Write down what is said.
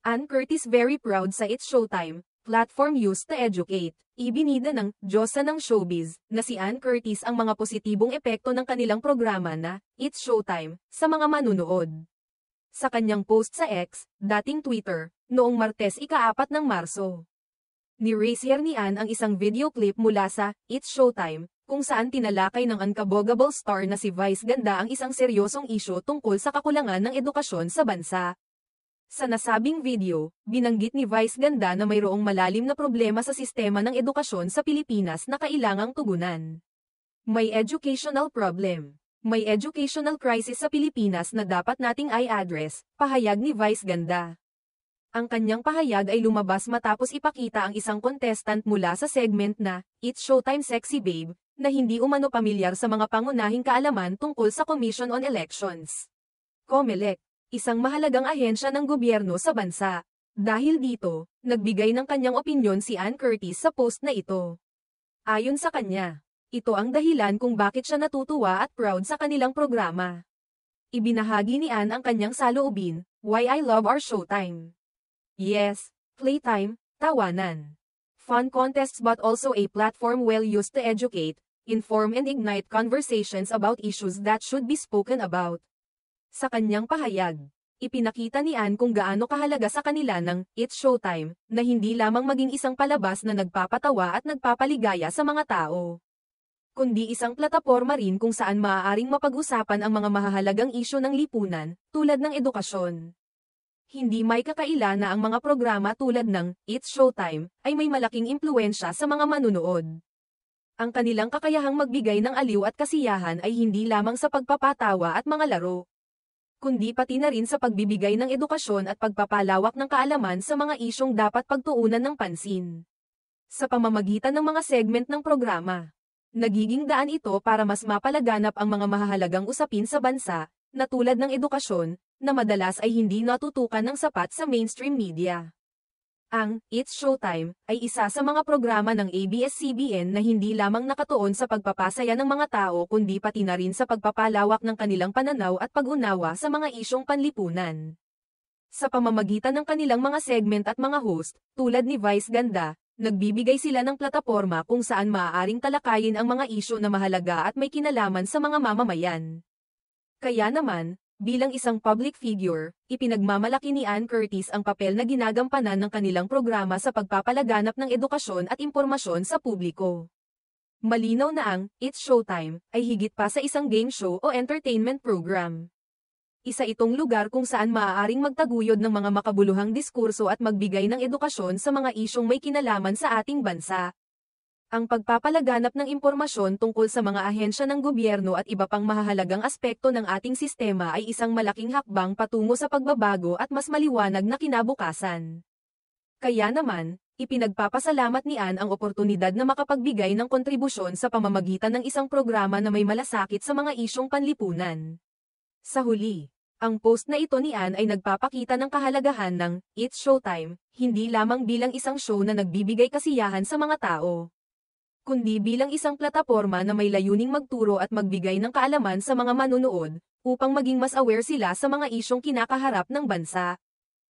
Ann Curtis very proud sa It's Showtime, platform used to educate. Ibinida ng Diyosa ng Showbiz na si Ann Curtis ang mga positibong epekto ng kanilang programa na It's Showtime sa mga manunood. Sa kanyang post sa X, dating Twitter, noong Martes ika-4 ng Marso. Ni-reshare ni Ann ang isang video clip mula sa It's Showtime, kung saan tinalakay ng unkabogable star na si Vice Ganda ang isang seryosong isyu tungkol sa kakulangan ng edukasyon sa bansa. Sa nasabing video, binanggit ni Vice Ganda na mayroong malalim na problema sa sistema ng edukasyon sa Pilipinas na kailangang tugunan. May educational problem. May educational crisis sa Pilipinas na dapat nating i-address, pahayag ni Vice Ganda. Ang kanyang pahayag ay lumabas matapos ipakita ang isang contestant mula sa segment na It's Showtime Sexy Babe, na hindi umano pamilyar sa mga pangunahing kaalaman tungkol sa Commission on Elections. COMELEC, isang mahalagang ahensya ng gobyerno sa bansa. Dahil dito, nagbigay ng kanyang opinyon si Ann Curtis sa post na ito. Ayon sa kanya, ito ang dahilan kung bakit siya natutuwa at proud sa kanilang programa. Ibinahagi ni Ann ang kanyang saloobin, Why I Love Our Showtime. Yes, playtime, tawanan. Fun contests but also a platform well used to educate, inform and ignite conversations about issues that should be spoken about. Sa kanyang pahayag, ipinakita ni Ann kung gaano kahalaga sa kanila ng It's Showtime, na hindi lamang maging isang palabas na nagpapatawa at nagpapaligaya sa mga tao, kundi isang plataporma rin kung saan maaaring mapag-usapan ang mga mahahalagang isyu ng lipunan, tulad ng edukasyon. Hindi may kakaila na ang mga programa tulad ng It's Showtime ay may malaking impluwensya sa mga manunood. Ang kanilang kakayahang magbigay ng aliw at kasiyahan ay hindi lamang sa pagpapatawa at mga laro, kundi pati na rin sa pagbibigay ng edukasyon at pagpapalawak ng kaalaman sa mga isyong dapat pagtuunan ng pansin. Sa pamamagitan ng mga segment ng programa, nagiging daan ito para mas mapalaganap ang mga mahahalagang usapin sa bansa, na tulad ng edukasyon, na madalas ay hindi natutukan ng sapat sa mainstream media. Ang It's Showtime ay isa sa mga programa ng ABS-CBN na hindi lamang nakatuon sa pagpapasaya ng mga tao kundi pati na rin sa pagpapalawak ng kanilang pananaw at pag-unawa sa mga isyong panlipunan. Sa pamamagitan ng kanilang mga segment at mga host, tulad ni Vice Ganda, nagbibigay sila ng plataporma kung saan maaaring talakayin ang mga isyu na mahalaga at may kinalaman sa mga mamamayan. Kaya naman, bilang isang public figure, ipinagmamalaki ni Ann Curtis ang papel na ginagampanan ng kanilang programa sa pagpapalaganap ng edukasyon at impormasyon sa publiko. Malinaw na ang It's Showtime ay higit pa sa isang game show o entertainment program. Isa itong lugar kung saan maaaring magtaguyod ng mga makabuluhang diskurso at magbigay ng edukasyon sa mga isyong may kinalaman sa ating bansa. Ang pagpapalaganap ng impormasyon tungkol sa mga ahensya ng gobyerno at iba pang mahahalagang aspekto ng ating sistema ay isang malaking hakbang patungo sa pagbabago at mas maliwanag na kinabukasan. Kaya naman, ipinagpapasalamat ni Ann ang oportunidad na makapagbigay ng kontribusyon sa pamamagitan ng isang programa na may malasakit sa mga isyong panlipunan. Sa huli, ang post na ito ni Ann ay nagpapakita ng kahalagahan ng It's Showtime, hindi lamang bilang isang show na nagbibigay kasiyahan sa mga tao, kundi bilang isang plataporma na may layuning magturo at magbigay ng kaalaman sa mga manunood, upang maging mas aware sila sa mga isyong kinakaharap ng bansa.